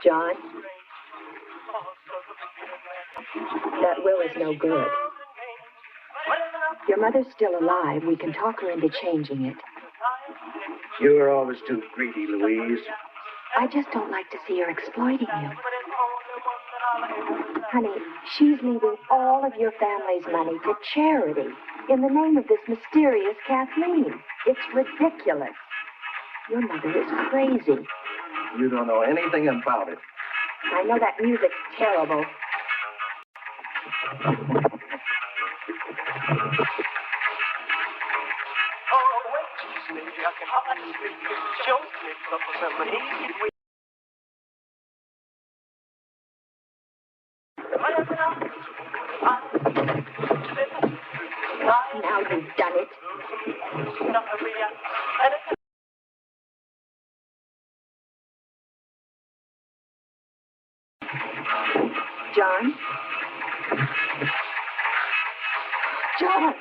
John, that will is no good. Your mother's still alive. We can talk her into changing it. You're always too greedy, Louise. I just don't like to see her exploiting you. Honey, she's leaving all of your family's money to charity in the name of this mysterious Kathleen. It's ridiculous. Your mother is crazy. You don't know anything about it. I know that music's terrible. Now you've done it. John? John!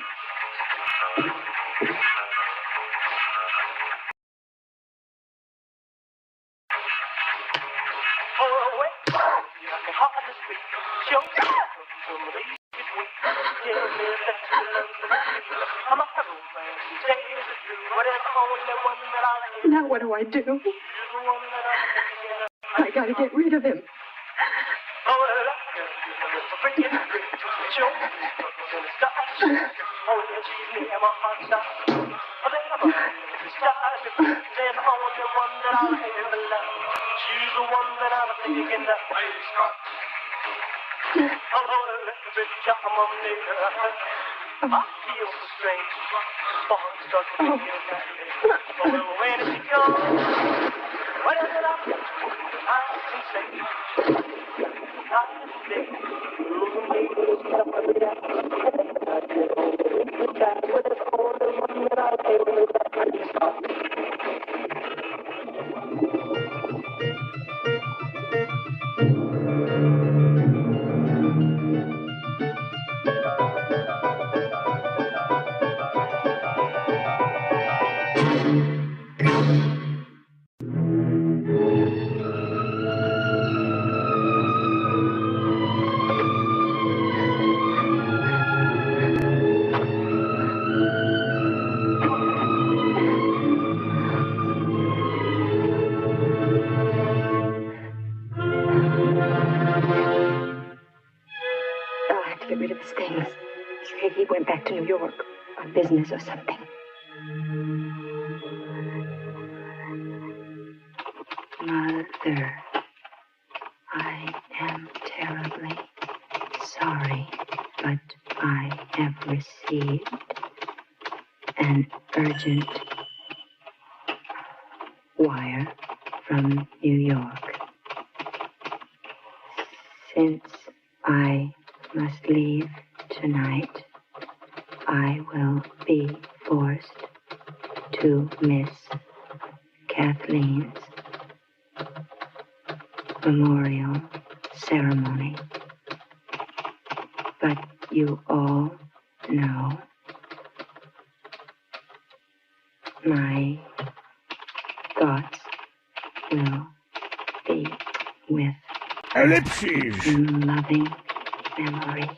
Now what do I do? I gotta get rid of him. Business or something. Mother, I am terribly sorry, but I have received an urgent wire from New York. Since I must leave tonight, I will be forced to miss Kathleen's memorial ceremony. But you all know my thoughts will be with Ellipses. in loving memory.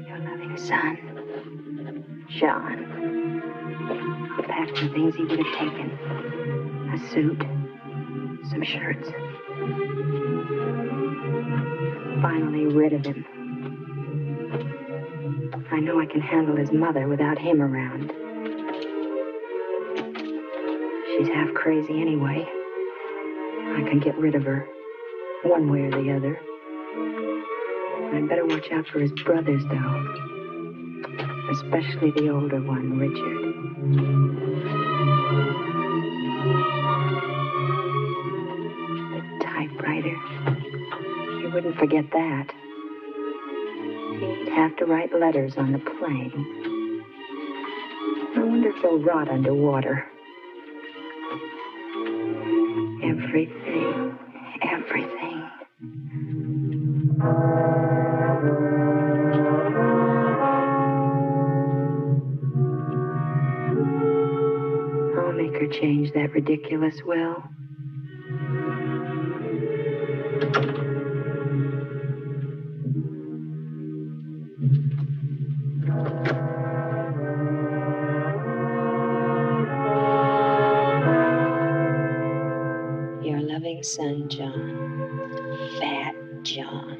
Your loving son, John. He packed the things he would have taken. A suit, some shirts. Finally rid of him. I know I can handle his mother without him around. She's half crazy anyway. I can get rid of her, one way or the other. I'd better watch out for his brothers, though. Especially the older one, Richard. The typewriter. He wouldn't forget that. He'd have to write letters on the plane. I wonder if they'll rot underwater. Everything. I'll make her change that ridiculous will. Your loving son, John. Fat John.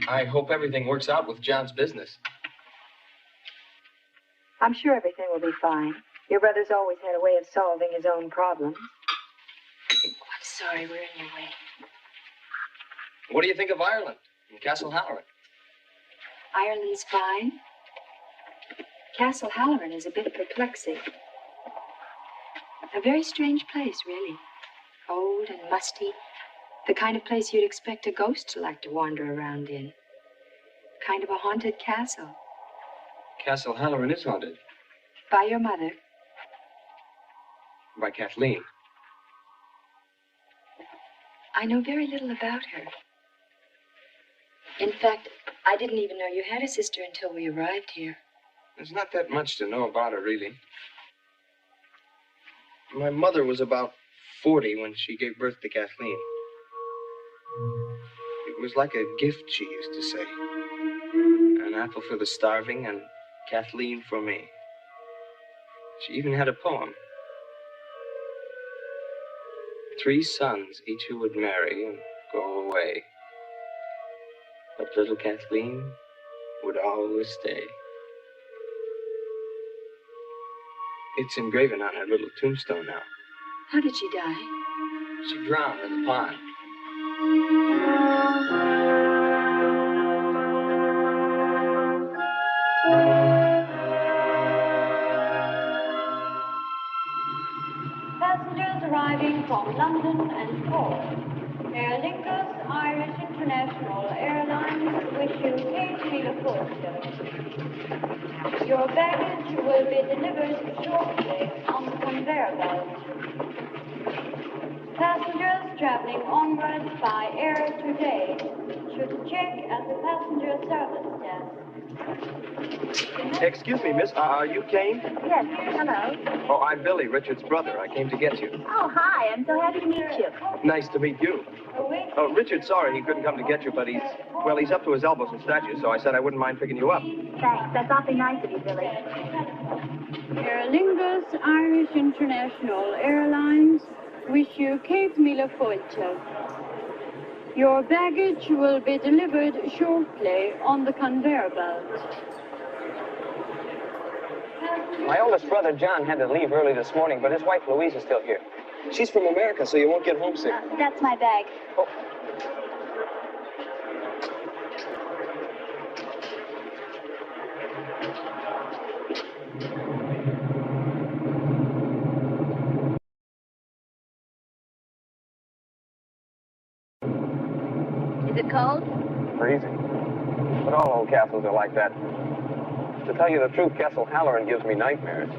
I hope everything works out with John's business. I'm sure everything will be fine. Your brother's always had a way of solving his own problems. I'm sorry we're in your way. What do you think of Ireland and Castle Halloran? Ireland's fine. Castle Halloran is a bit perplexing. A very strange place, really. Old and musty. The kind of place you'd expect a ghost to like to wander around in. Kind of a haunted castle. Castle Halloran is haunted. By your mother. By Kathleen. I know very little about her. In fact, I didn't even know you had a sister until we arrived here. There's not that much to know about her, really. My mother was about 40 when she gave birth to Kathleen. It was like a gift, she used to say. An apple for the starving and Kathleen for me. She even had a poem. 3 sons, each who would marry and go away. But little Kathleen would always stay. It's engraven on her little tombstone now. How did she die? She drowned in the pond. Passengers arriving from London and Cork. Aer Lingus, Irish and International Airlines wish you safely aboard. Your baggage will be delivered shortly on the conveyor belt. Passengers traveling onwards by air today should check at the passenger service desk. Excuse me, miss. Are you Kane? Yes, hello. Oh, I'm Billy, Richard's brother. I came to get you. Oh, hi. I'm so happy to meet you. Nice to meet you. Oh, Richard's sorry he couldn't come to get you, but he's up to his elbows in statues, so I said I wouldn't mind picking you up. Thanks. That's awfully nice of you, Billy. Aer Lingus Irish International Airlines wish you Cape Millefoitia. Your baggage will be delivered shortly on the conveyor belt. My oldest brother, John, had to leave early this morning, but his wife, Louise, is still here. She's from America, so you won't get homesick. That's my bag. Oh. Is it cold? Freezing. But all old castles are like that. To tell you the truth, Castle Halloran gives me nightmares.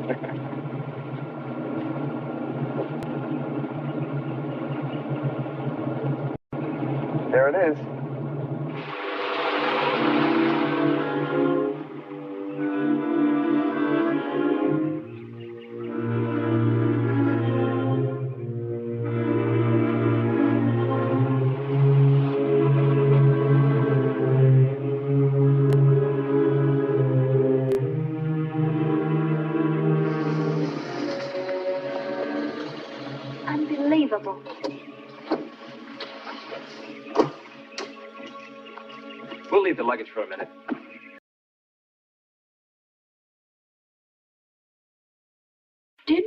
There it is. Unbelievable. We'll leave the luggage for a minute. Did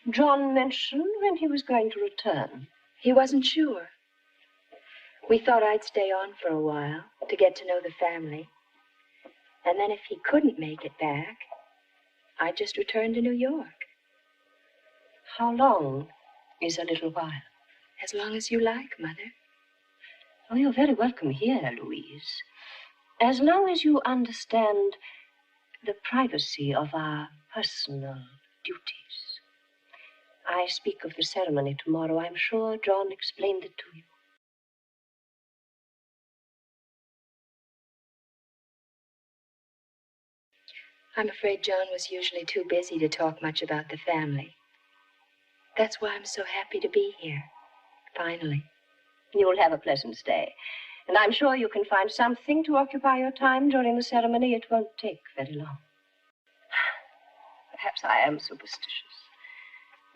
John mention when he was going to return? He wasn't sure. We thought I'd stay on for a while to get to know the family. And then if he couldn't make it back, I'd just return to New York. How long is a little while? As long as you like, Mother. Oh, you're very welcome here, Louise. As long as you understand the privacy of our personal duties. I speak of the ceremony tomorrow. I'm sure John explained it to you. I'm afraid John was usually too busy to talk much about the family. That's why I'm so happy to be here, finally. You'll have a pleasant stay. And I'm sure you can find something to occupy your time during the ceremony. It won't take very long. Perhaps I am superstitious.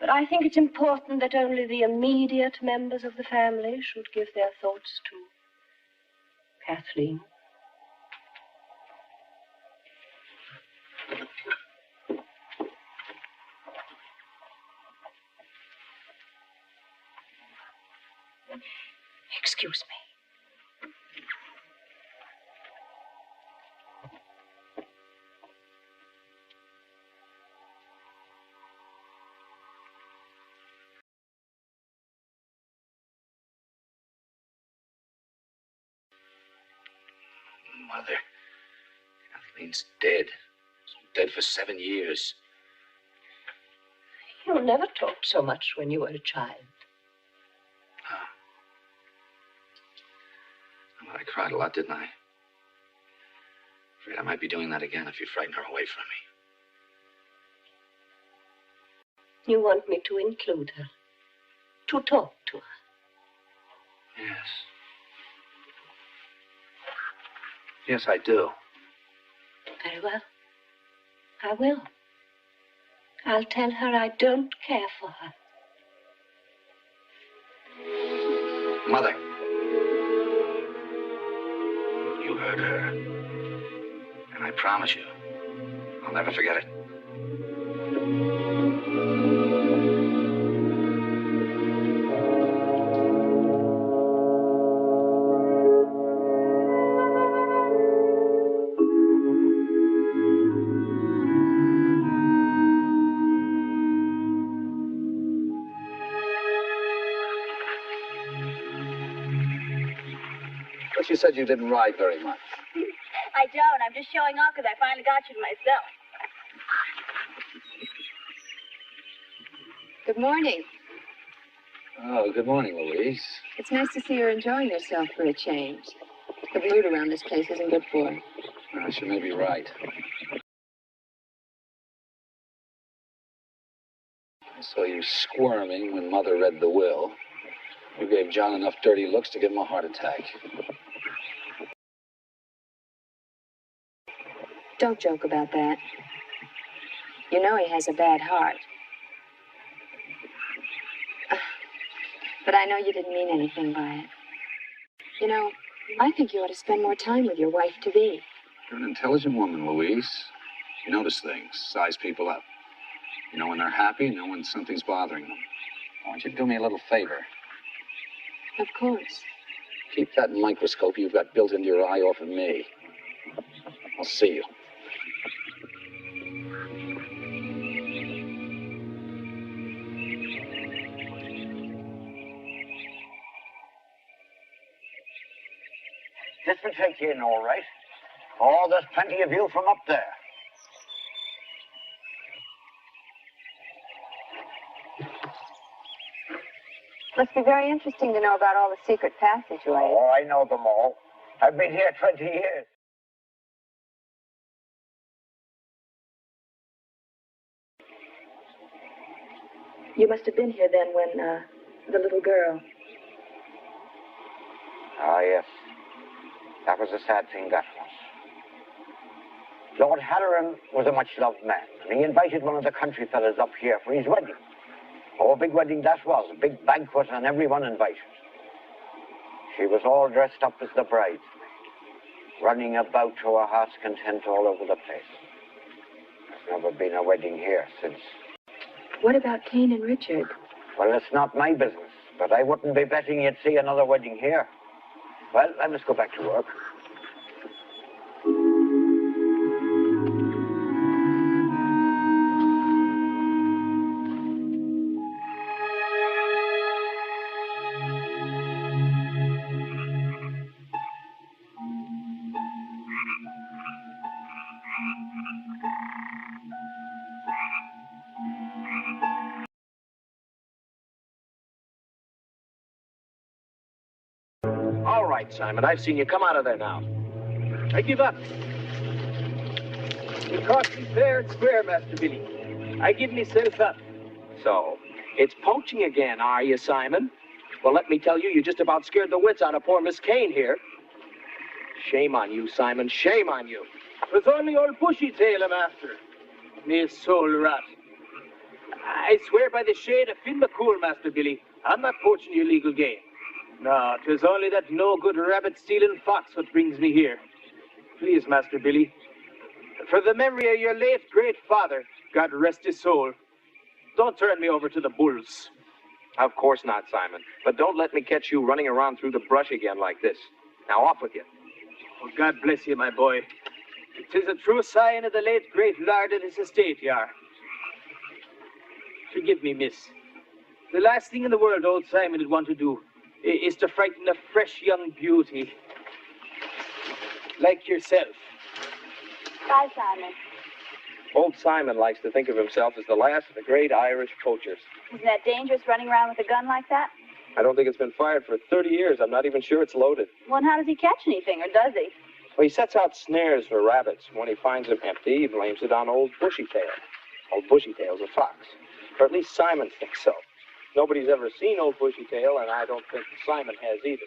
But I think it's important that only the immediate members of the family should give their thoughts to Kathleen. Excuse me. Mother, Kathleen's dead. She's been dead for 7 years. You never talked so much when you were a child. Well, I cried a lot, didn't I? Afraid I might be doing that again if you frighten her away from me. You want me to include her, to talk to her. Yes. Yes, I do. Very well. I will. I'll tell her I don't care for her. Mother. You heard her. And I promise you, I'll never forget it. you said you didn't ride very much. I don't. I'm just showing off because I finally got you to myself. Good morning. Oh, good morning, Louise. It's nice to see you're enjoying yourself for a change. The mood around this place isn't good for her. She may be right. I saw you squirming when Mother read the will. You gave John enough dirty looks to give him a heart attack. Don't joke about that. You know he has a bad heart. But I know you didn't mean anything by it. You know, I think you ought to spend more time with your wife-to-be. You're an intelligent woman, Louise. You notice things, size people up. You know when they're happy, you know when something's bothering them. I want you to do me a little favor. Of course. Keep that microscope you've got built into your eye off of me. I'll see you. This will take you in all right. Oh, there's plenty of view from up there. Must be very interesting to know about all the secret passageways. Oh, I know them all. I've been here 20 years. You must have been here then when, the little girl. Ah, yes. That was a sad thing, that was. Lord Halloran was a much-loved man, and he invited one of the country fellas up here for his wedding. Oh, a big wedding that was, a big banquet, and everyone invited. She was all dressed up as the bride, running about to her heart's content all over the place. There's never been a wedding here since. What about Kane and Richard? Well, it's not my business, but I wouldn't be betting you'd see another wedding here. Well, I must go back to work. All right, Simon, I've seen you. Come out of there now. I give up. You caught me fair and square, Master Billy. I give myself up. So, it's poaching again, are you, Simon? Well, let me tell you, you just about scared the wits out of poor Miss Kane here. Shame on you, Simon. Shame on you. It was only old Bushy-tail I'm after. Me soul rat. I swear by the shade of Finn McCool, Master Billy, I'm not poaching your legal game. No, 'tis only that no-good rabbit-stealing fox what brings me here. Please, Master Billy, for the memory of your late great father, God rest his soul, don't turn me over to the bulls. Of course not, Simon. But don't let me catch you running around through the brush again like this. Now, off with you. Oh, God bless you, my boy. 'Tis a true sign of the late great lord at his estate, you are. Forgive me, miss. The last thing in the world old Simon would want to do is to frighten a fresh young beauty like yourself. Bye, Simon. Old Simon likes to think of himself as the last of the great Irish poachers. Isn't that dangerous running around with a gun like that? I don't think it's been fired for 30 years. I'm not even sure it's loaded. Well, and how does he catch anything, or does he? Well, he sets out snares for rabbits. When he finds them empty, he blames it on old Bushy-tail. Old Bushy-tail's a fox. Or at least Simon thinks so. Nobody's ever seen old Bushy-tail, and I don't think Simon has either.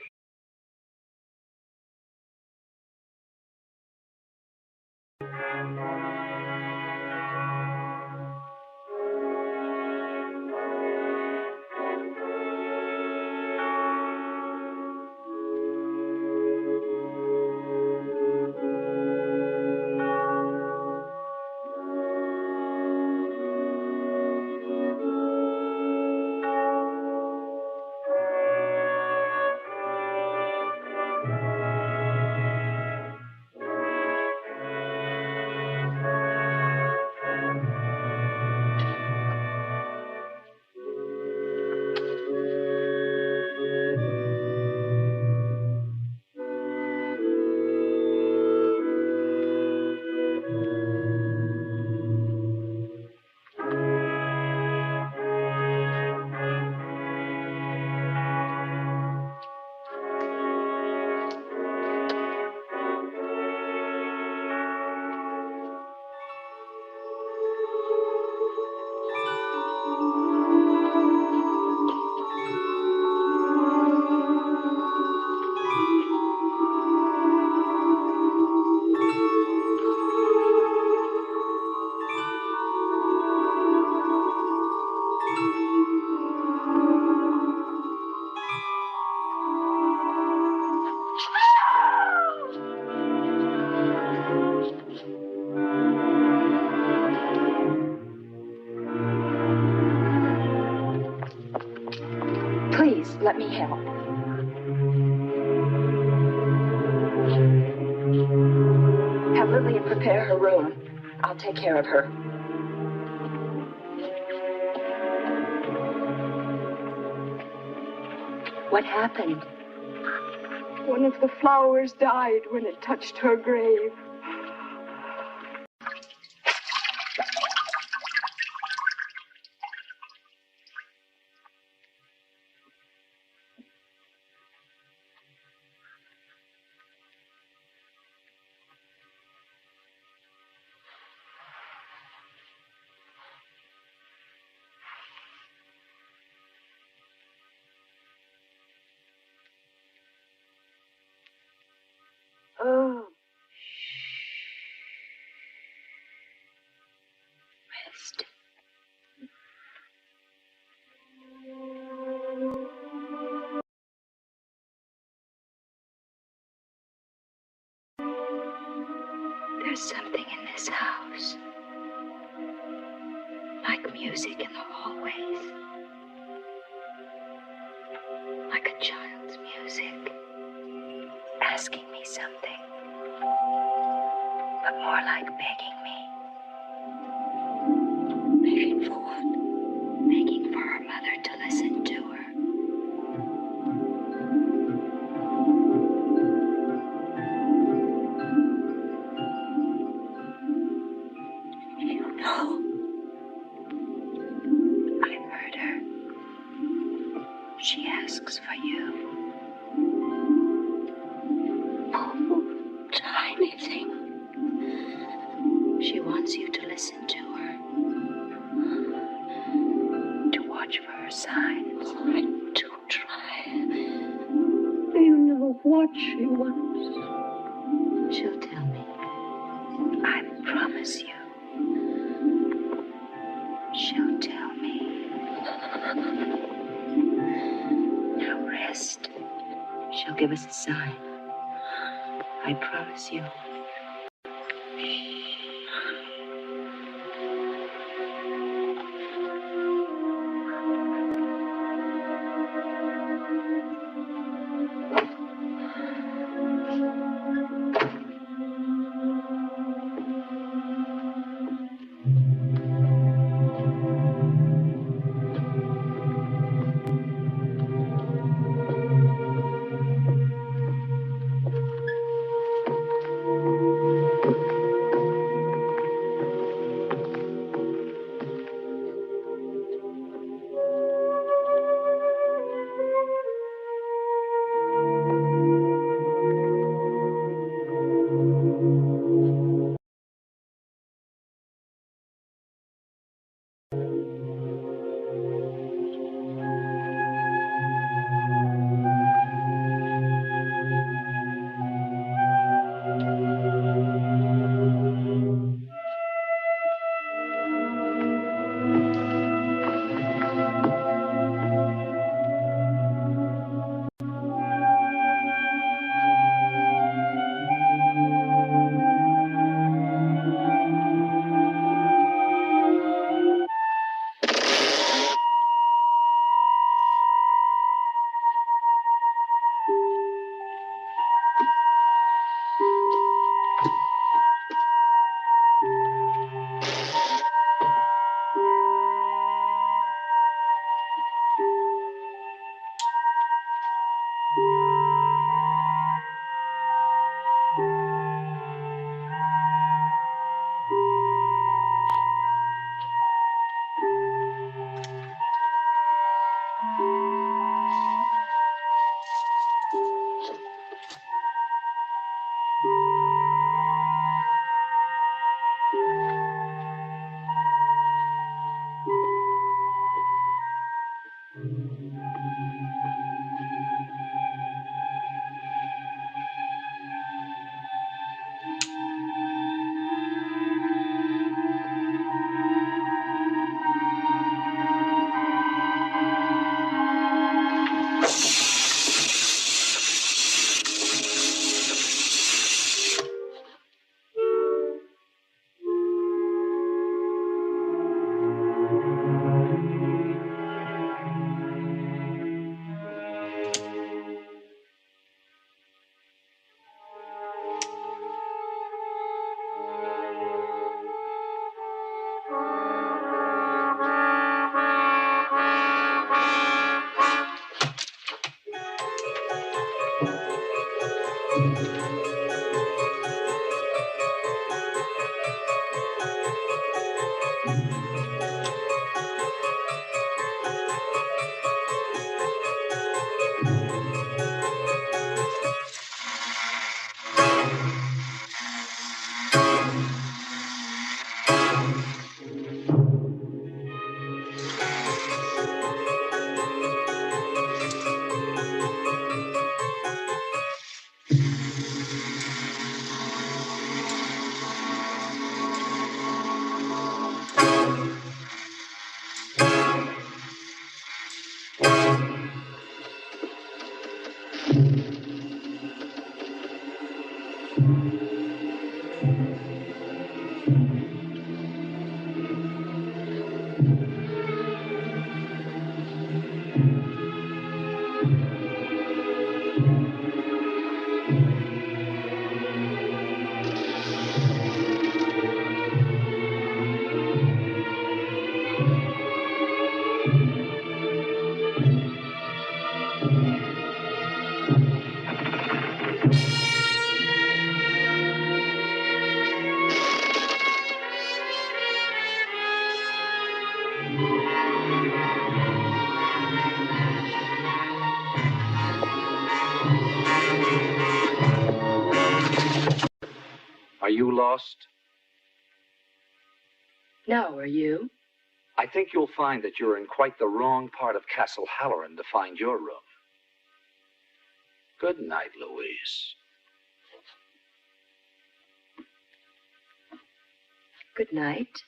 Let me help. Have Lillian prepare her room. I'll take care of her. What happened? One of the flowers died when it touched her grave. Oh. Rest. There's something in this house. Like music in the hallways. Like a child's music. Asking me something. But more like begging me. Begging for what? Begging for her mother to listen to her. You know, I heard her. She asks for you. Oh, tiny thing. She wants you to listen to her. To watch for her signs. I do try. Do you know what she wants? She'll tell me. I promise you. She'll tell me. Now rest. She'll give us a sign. I promise you. Are you lost? No, are you? I think you'll find that you're in quite the wrong part of Castle Halloran to find your room. Good night, Louise. Good night.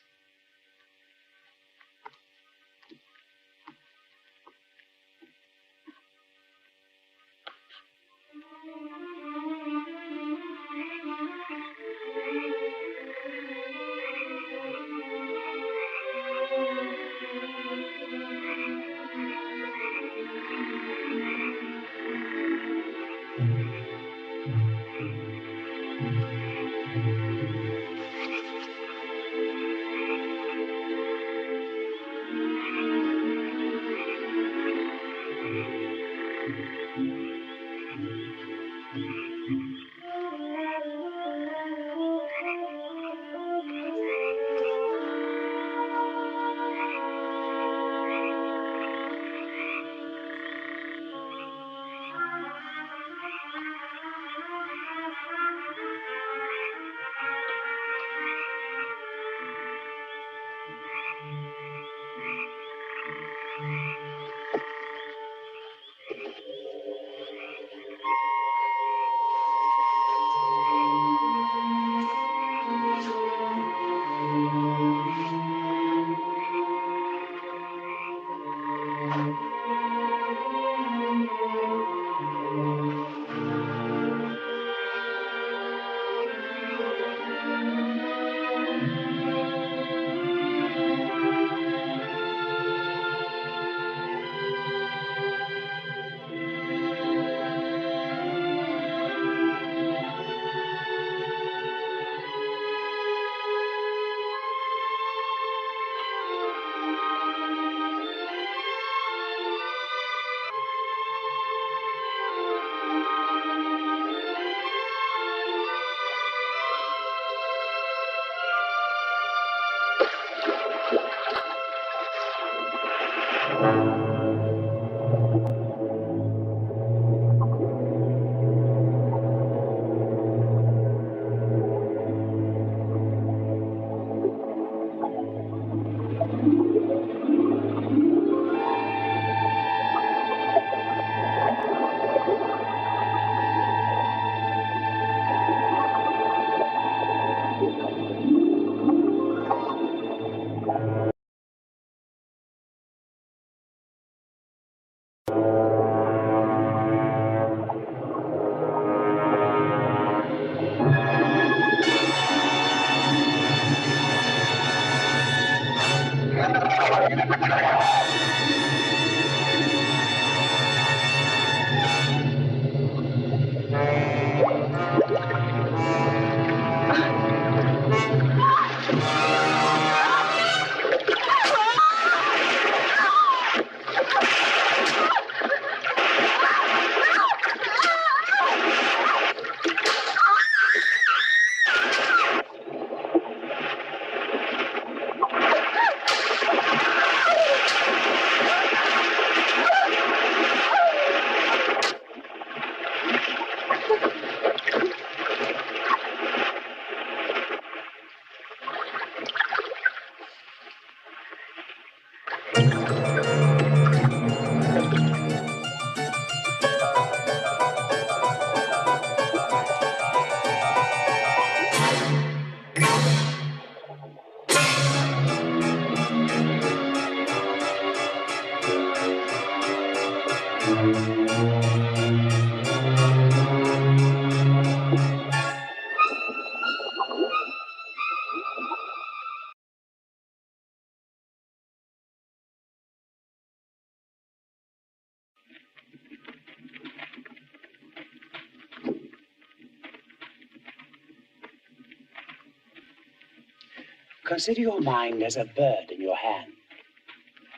Consider your mind as a bird in your hand.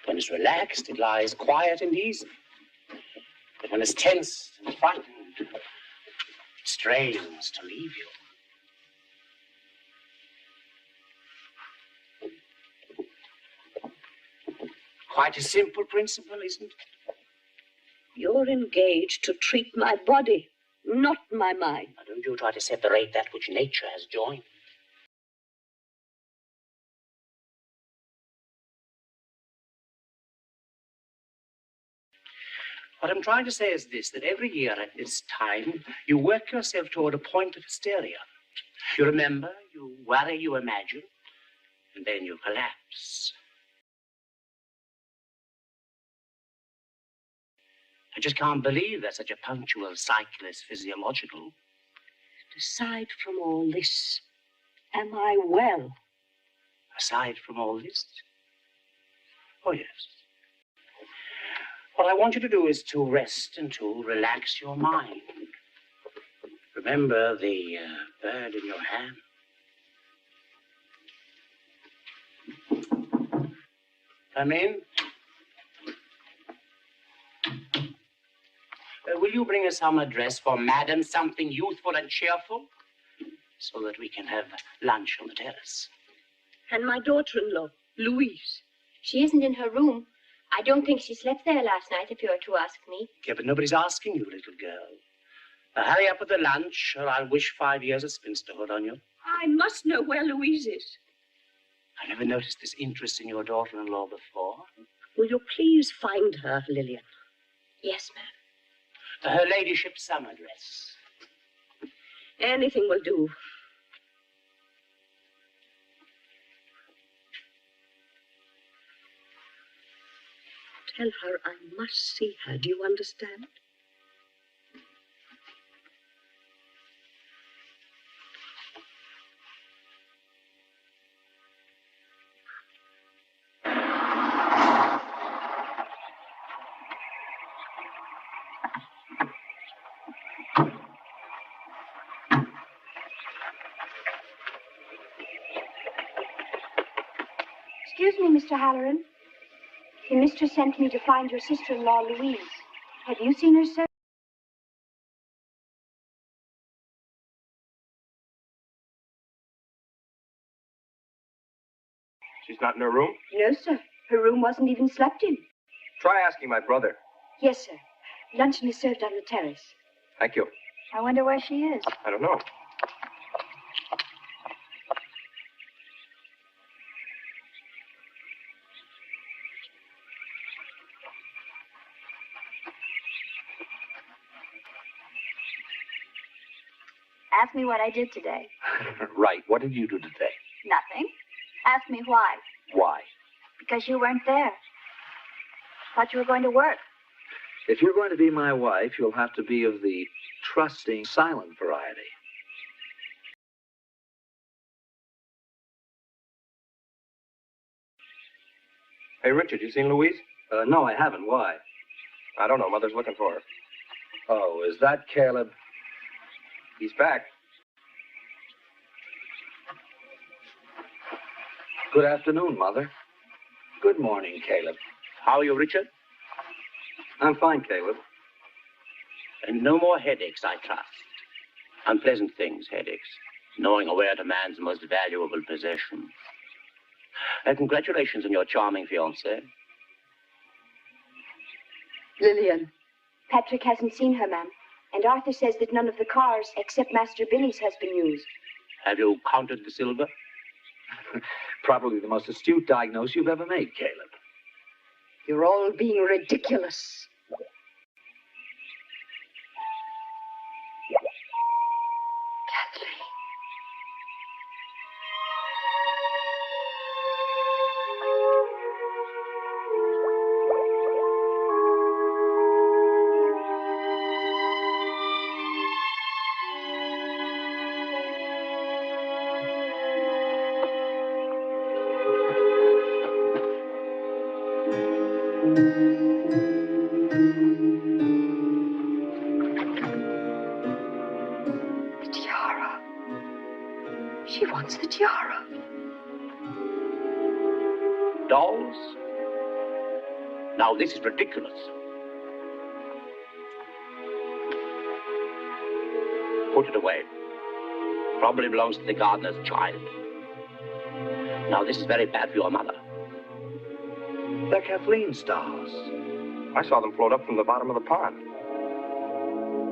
When it's relaxed, it lies quiet and easy. But when it's tense and frightened, it strains to leave you. Quite a simple principle, isn't it? You're engaged to treat my body, not my mind. Now, don't you try to separate that which nature has joined. What I'm trying to say is this, that every year at this time, you work yourself toward a point of hysteria. You remember, you worry, you imagine, and then you collapse. I just can't believe that such a punctual cycle is physiological. Aside from all this, am I well? Aside from all this? Oh, yes. What I want you to do is to rest and to relax your mind. Remember the bird in your hand. Come in. Will you bring us some address for Madam, something youthful and cheerful, so that we can have lunch on the terrace? And my daughter-in-law, Louise. She isn't in her room. I don't think she slept there last night, if you are to ask me. Yeah, but nobody's asking you, little girl. Now, hurry up with the lunch, or I'll wish 5 years of spinsterhood on you. I must know where Louise is. I never noticed this interest in your daughter-in-law before. Will you please find her, Lillian? Yes, ma'am. Her ladyship's summer dress. Anything will do. Tell her I must see her. Do you understand? Excuse me, Mr. Halloran. The mistress sent me to find your sister-in-law, Louise. Have you seen her, sir? She's not in her room? No, sir. Her room wasn't even slept in. Try asking my brother. Yes, sir. Luncheon is served on the terrace. Thank you. I wonder where she is. I don't know. Ask me what I did today. Right. What did you do today? Nothing. Ask me why. Why? Because you weren't there. Thought you were going to work. If you're going to be my wife, you'll have to be of the trusting, silent variety. Hey, Richard, you seen Louise? No, I haven't. Why? I don't know. Mother's looking for her. Oh, is that Caleb? He's back. Good afternoon, Mother. Good morning, Caleb. How are you, Richard? I'm fine, Caleb. And no more headaches, I trust. Unpleasant things, headaches. Knowing aware to man's most valuable possession. Congratulations on your charming fiancé. Lillian. Patrick hasn't seen her, ma'am. And Arthur says that none of the cars, except Master Billy's, has been used. Have you counted the silver? Probably the most astute diagnosis you've ever made, Caleb. You're all being ridiculous. The tiara. She wants the tiara. dolls. Now, this is ridiculous. Put it away. Probably belongs to the gardener's child. Now, this is very bad for your mother. They're Kathleen's dolls. I saw them float up from the bottom of the pond.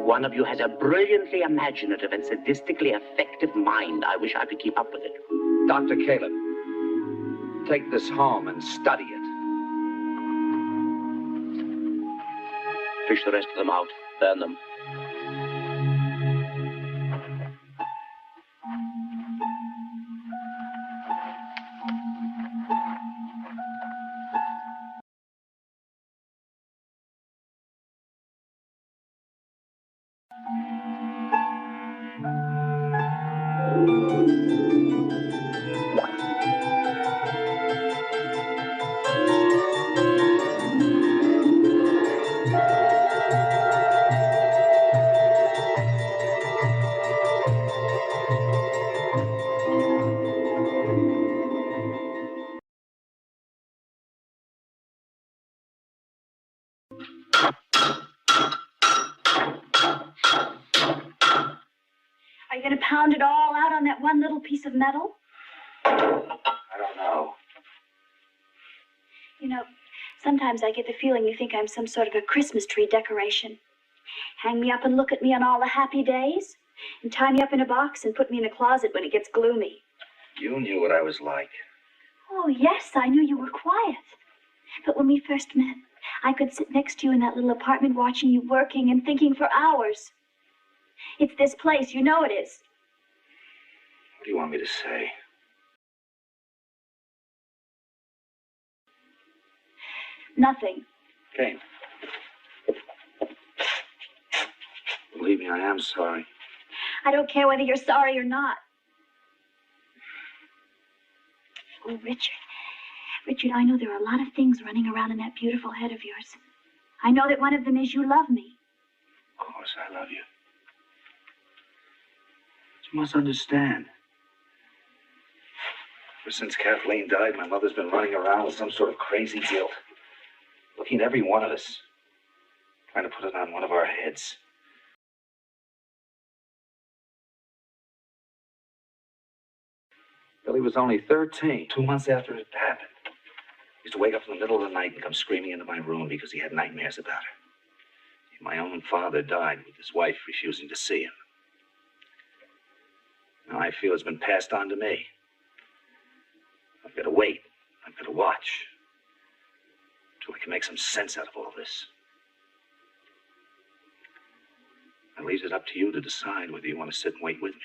One of you has a brilliantly imaginative and sadistically effective mind. I wish I could keep up with it. Dr. Caleb, take this home and study it. Fish the rest of them out. Burn them. Are you going to pound it all out on that one little piece of metal? I don't know. You know, sometimes I get the feeling you think I'm some sort of a Christmas tree decoration. Hang me up and look at me on all the happy days, and tie me up in a box and put me in a closet when it gets gloomy. You knew what I was like. Oh, yes, I knew you were quiet. But when we first met, I could sit next to you in that little apartment watching you working and thinking for hours. It's this place, you know it is. What do you want me to say? Nothing. Kane. Believe me, I am sorry. I don't care whether you're sorry or not. Oh, Richard. Richard, I know there are a lot of things running around in that beautiful head of yours. I know that one of them is you love me. Of course I love you. But you must understand. Ever since Kathleen died, my mother's been running around with some sort of crazy guilt. Looking at every one of us. Trying to put it on one of our heads. Billy was only 13, 2 months after it happened. He used to wake up in the middle of the night and come screaming into my room because he had nightmares about her. My own father died with his wife refusing to see him. Now I feel it's been passed on to me. I've got to wait. I've got to watch. Until I can make some sense out of all this. I leave it up to you to decide whether you want to sit and wait with me.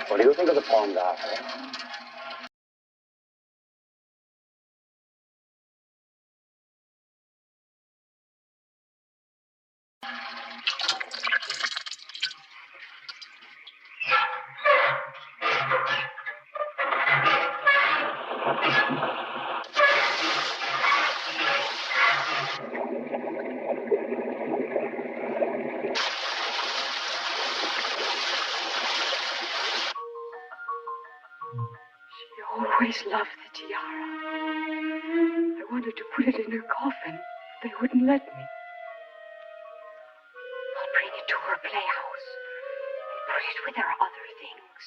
What do you think of the poem, Darcy? Always loved the tiara. I wanted to put it in her coffin. They wouldn't let me. I'll bring it to her playhouse and put it with her other things.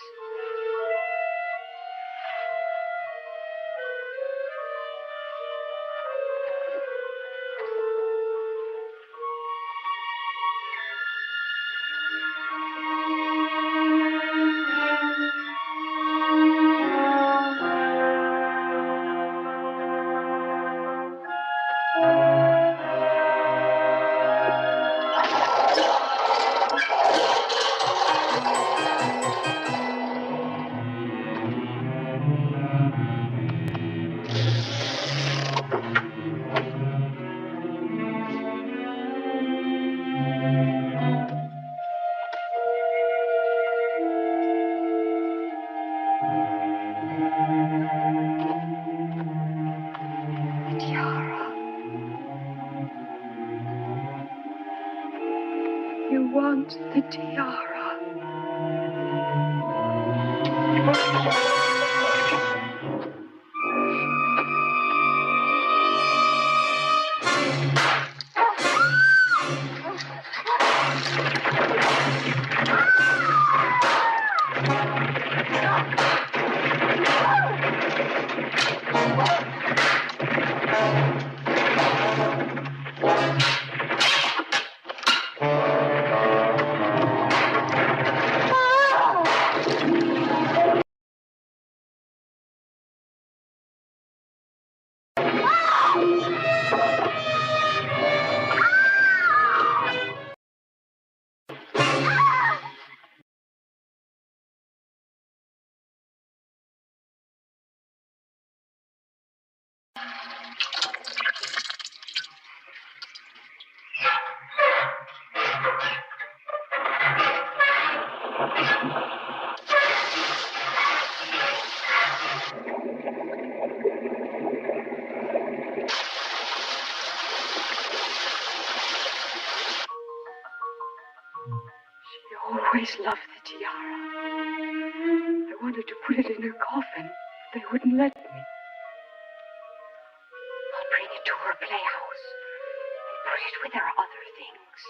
The tiara. Always loved the tiara. I wanted to put it in her coffin. They wouldn't let me. I'll bring it to her playhouse and put it with her other things.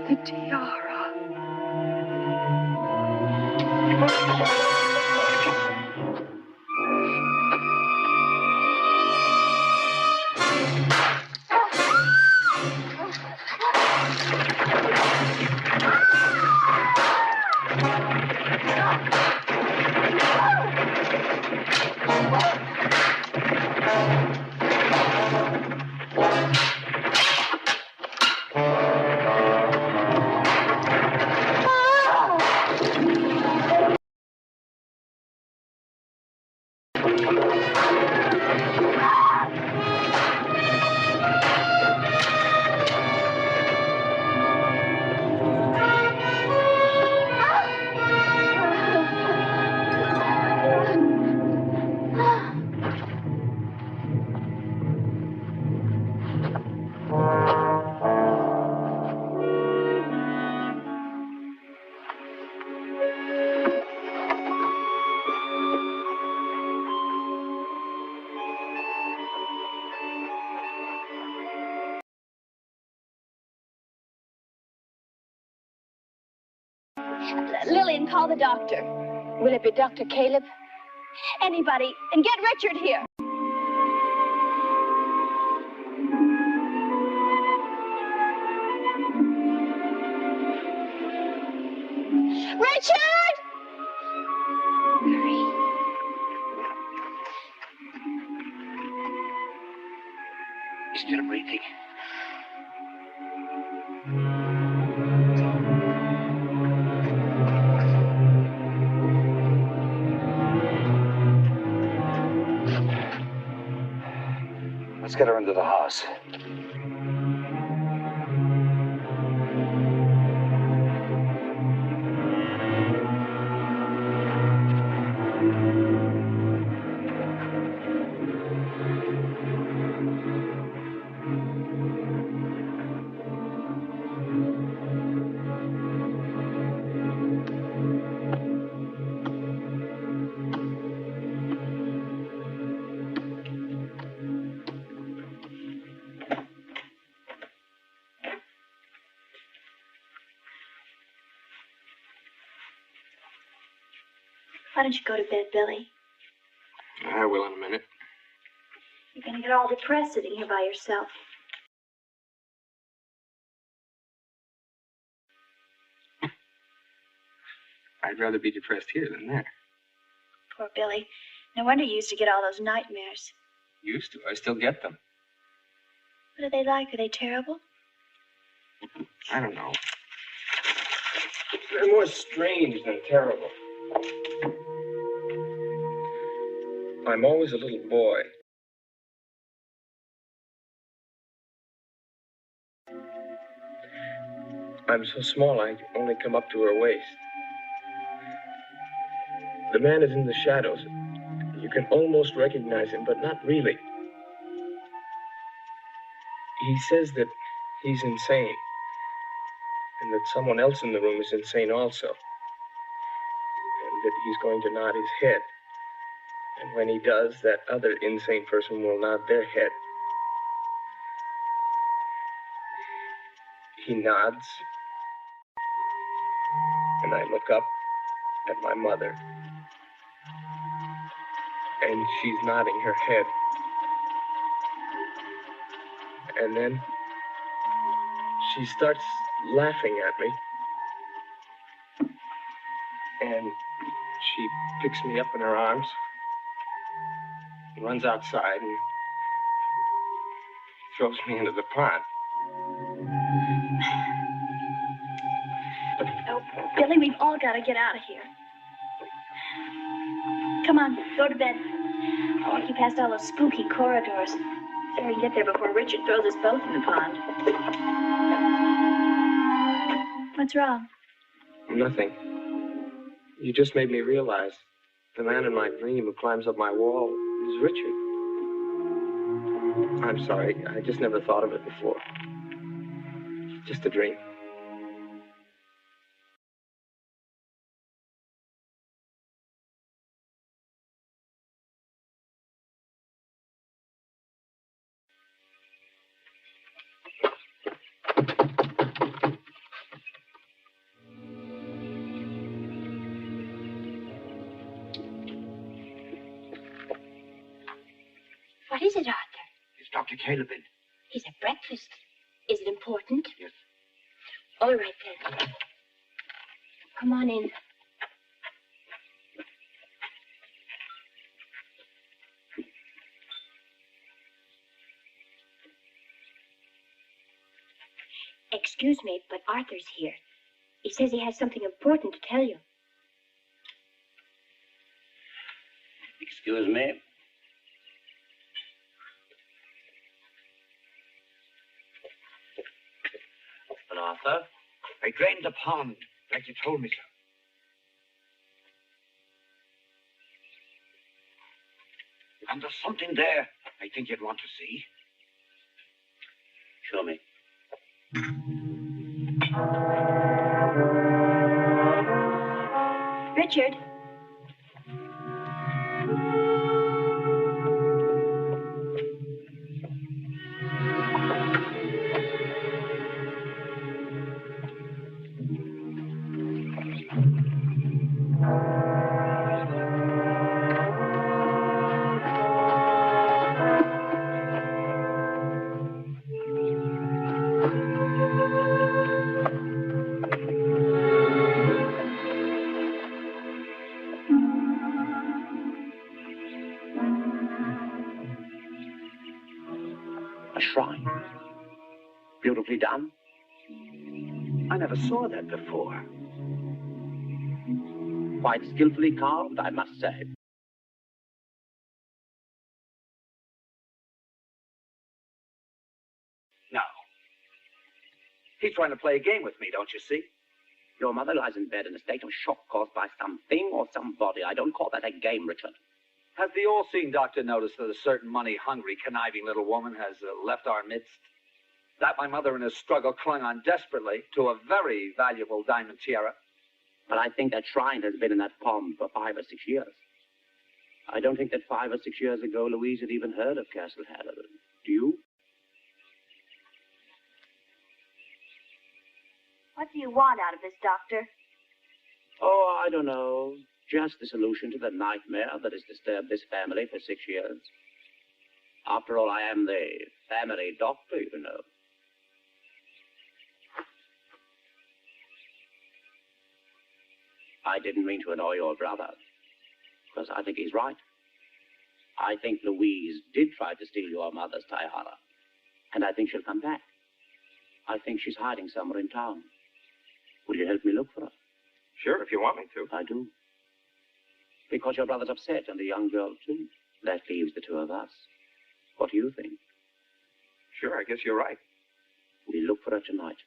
The tiara. Lillian, call the doctor. Will it be Dr. Caleb? Anybody. And get Richard here. Richard! Hurry. He's still breathing. Let's get her into the house. Why don't you go to bed, Billy? I will in a minute. You're going to get all depressed sitting here by yourself. I'd rather be depressed here than there. Poor Billy. No wonder you used to get all those nightmares. Used to. I still get them. What are they like? Are they terrible? I don't know. They're more strange than terrible. I'm always a little boy. I'm so small I only come up to her waist. The man is in the shadows. You can almost recognize him, but not really. He says that he's insane, and that someone else in the room is insane also, and that he's going to nod his head. And when he does, that other insane person will nod their head. He nods, and I look up at my mother, and she's nodding her head. And then she starts laughing at me, and she picks me up in her arms, runs outside, and throws me into the pond. Oh, Billy, we've all got to get out of here. Come on, go to bed. I'll walk you past all those spooky corridors. So we can get there before Richard throws us both in the pond. What's wrong? Nothing. You just made me realize the man in my dream who climbs up my wall is Richard. I'm sorry. I just never thought of it before. Just a dream. What is it, Arthur? It's Dr. Caleb in. He's at breakfast. Is it important? Yes. All right, then. Come on in. Excuse me, but Arthur's here. He says he has something important to tell you. Excuse me. But Arthur? I drained the pond, like you told me so. And there's something there I think you'd want to see. Show me. Richard. beautifully done. I never saw that before. Quite skillfully carved, I must say. No. He's trying to play a game with me, don't you see? Your mother lies in bed in a state of shock caused by something or somebody. I don't call that a game, Richard. Has the all-seeing doctor noticed that a certain money-hungry, conniving little woman has left our midst? That my mother in her struggle clung on desperately to a very valuable diamond tiara? But I think that shrine has been in that pond for 5 or 6 years. I don't think that 5 or 6 years ago Louise had even heard of Castle Halloran. Do you? What do you want out of this, Doctor? Oh, I don't know. Just the solution to the nightmare that has disturbed this family for 6 years. After all, I am the family doctor, you know. I didn't mean to annoy your brother, because I think he's right. I think Louise did try to steal your mother's tiara, and I think she'll come back. I think she's hiding somewhere in town. Will you help me look for her? Sure, if you want me to. I do. Because your brother's upset, and the young girl, too. That leaves the two of us. What do you think? Sure, I guess you're right. We'll look for her tonight.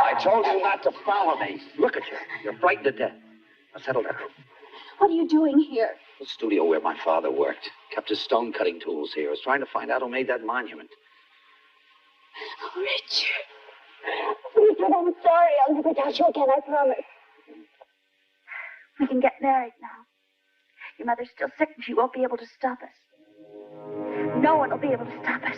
I told you not to follow me. Look at you. You're frightened to death. Now settle down. What are you doing here? The studio where my father worked. Kept his stone cutting tools here. I was trying to find out who made that monument. Oh, Richard. Richard, I'm sorry. I'll never touch you again, I promise. We can get married now. Your mother's still sick and she won't be able to stop us. No one will be able to stop us.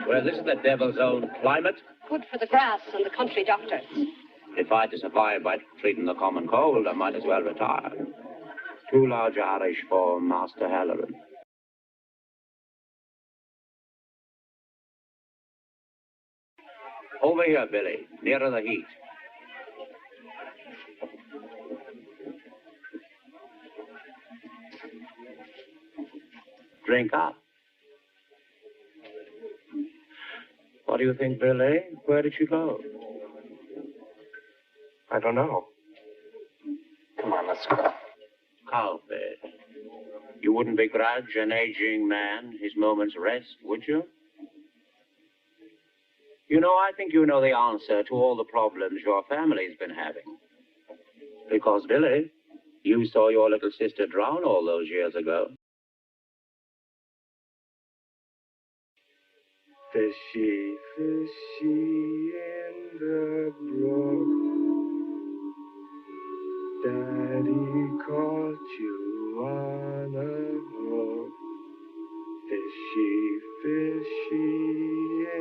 Well, this is the devil's own climate. Good for the grass and the country doctor. If I to survive by treating the common cold, I might as well retire. Too large Irish for Master Halloran. Over here, Billy, nearer the heat. Drink up. What do you think, Billy? Where did she go? I don't know. Come on, let's go. Cowbed. You wouldn't begrudge an aging man his moment's rest, would you? You know, I think you know the answer to all the problems your family's been having. Because, Billy, you saw your little sister drown all those years ago. Fishy, fishy in the brook. Daddy caught you on a hook. Fishy, fishy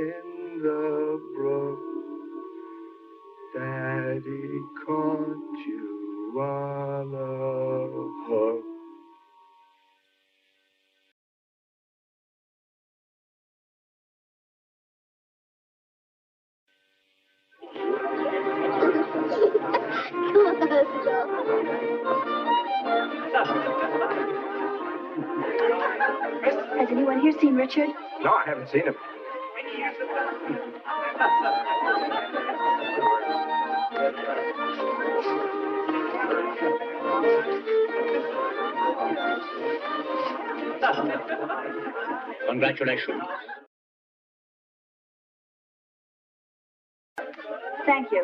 in the brook. Daddy caught you on a hook. Has anyone here seen Richard? No, I haven't seen him. Congratulations. Thank you.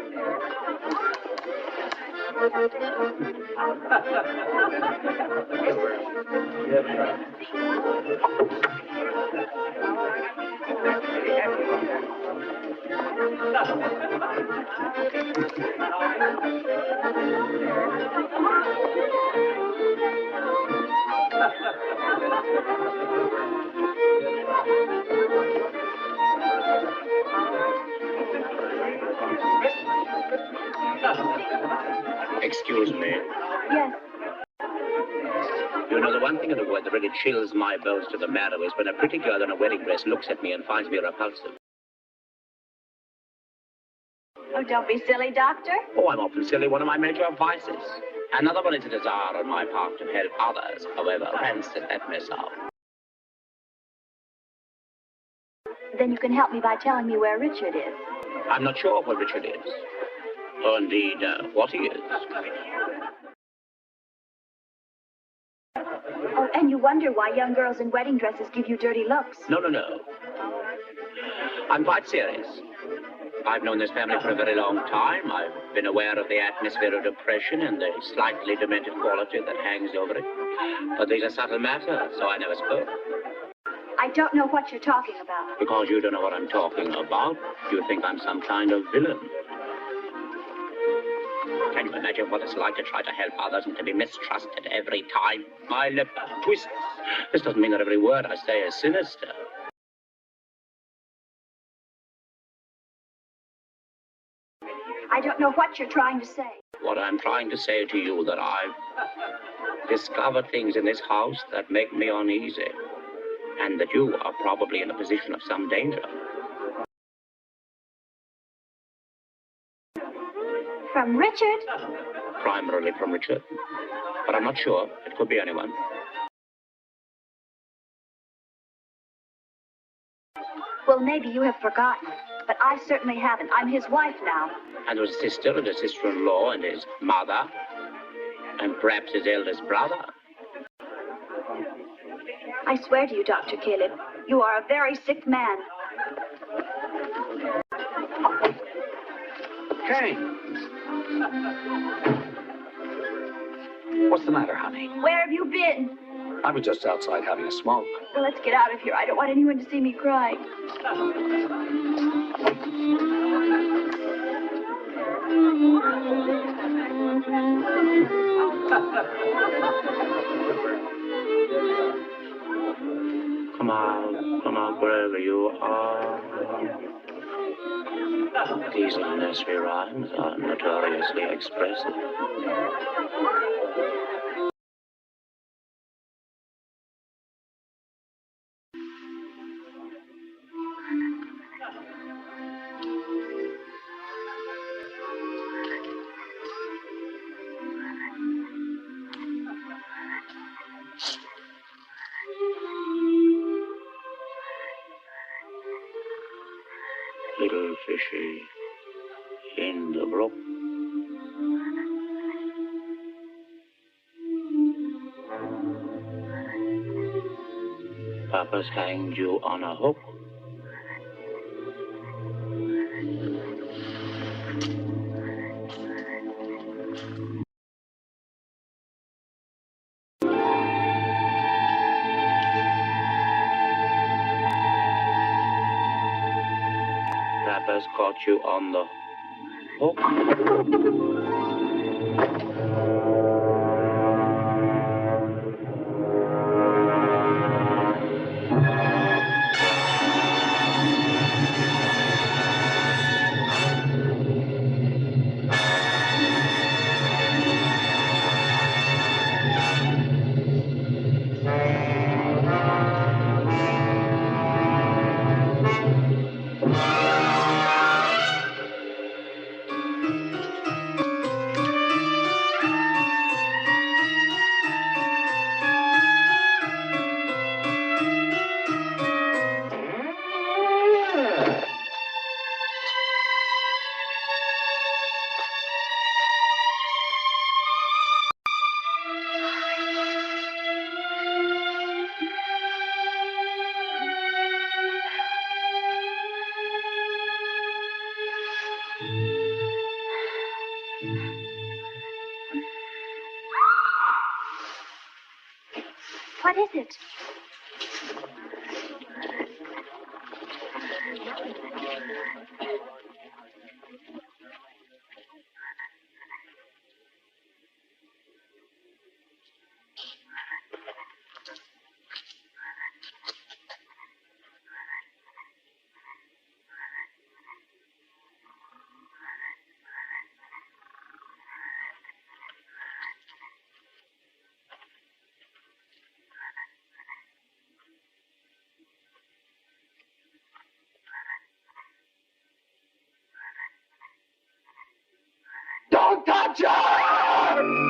Excuse me. Yes. You know, the one thing in the world that really chills my bones to the marrow is when a pretty girl in a wedding dress looks at me and finds me repulsive. Oh, don't be silly, Doctor. Oh, I'm often silly, one of my major vices. Another one is a desire on my part to help others, however rancid that may sound. Then you can help me by telling me where Richard is. I'm not sure where Richard is. Or indeed, what he is. Oh, and you wonder why young girls in wedding dresses give you dirty looks. No. I'm quite serious. I've known this family for a very long time. I've been aware of the atmosphere of depression and the slightly demented quality that hangs over it. But these are subtle matters, so I never spoke. I don't know what you're talking about. Because you don't know what I'm talking about, you think I'm some kind of villain. Can you imagine what it's like to try to help others and to be mistrusted every time my lip twists? This doesn't mean that every word I say is sinister. I don't know what you're trying to say. What I'm trying to say to you that I've discovered things in this house that make me uneasy, and that you are probably in a position of some danger. From Richard? Primarily from Richard. But I'm not sure. It could be anyone. Well, maybe you have forgotten, but I certainly haven't. I'm his wife now. And there was a sister and a sister-in-law and his mother, and perhaps his eldest brother. I swear to you, Dr. Caleb, you are a very sick man. Jane! What's the matter, honey? Where have you been? I was just outside having a smoke. Well, let's get out of here. I don't want anyone to see me crying. Come out, wherever you are. These little nursery rhymes are notoriously expressive. little fishy in the brook. Papa's hanged you on a hook. Papa's caught you on the hook. What is it? Don't touch her!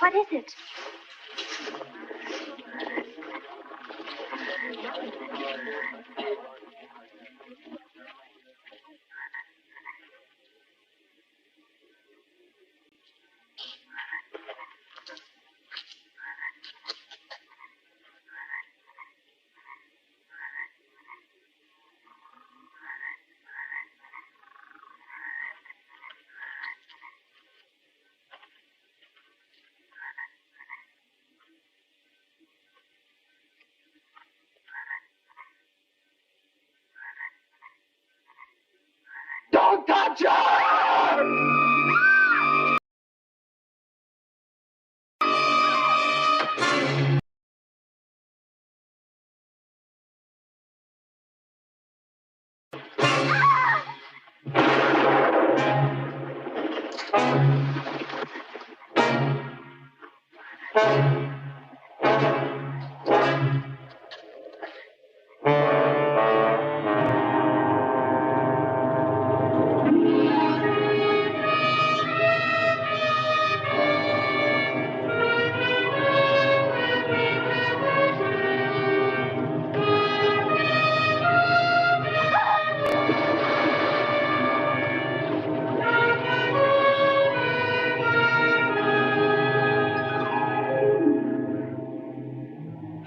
What is it? Don't touch her!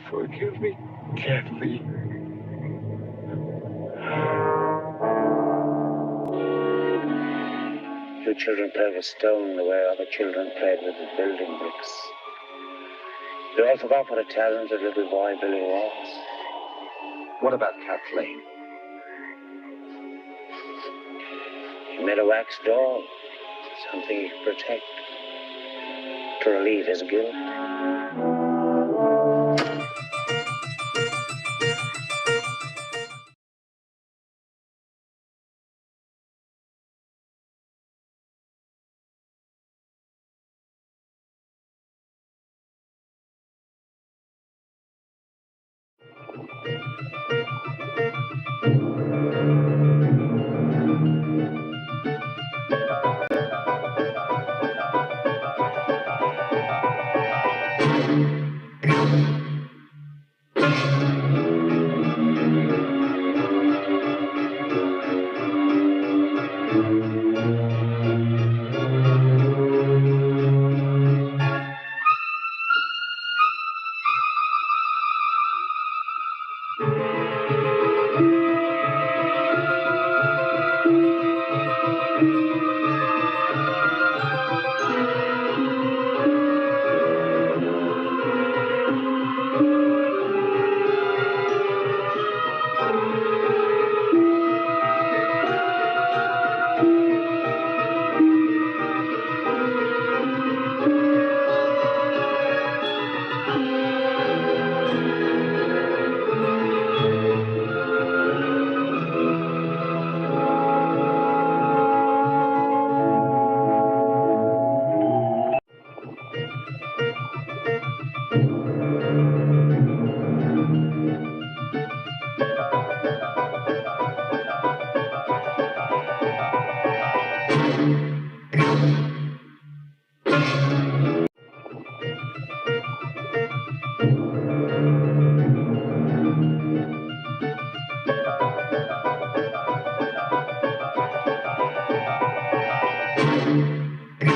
Forgive me, Kathleen. You children play with stone the way other children played with the building bricks. You all forgot what a talented little boy Billy was. What about Kathleen? He made a wax doll, something he could protect, to relieve his guilt.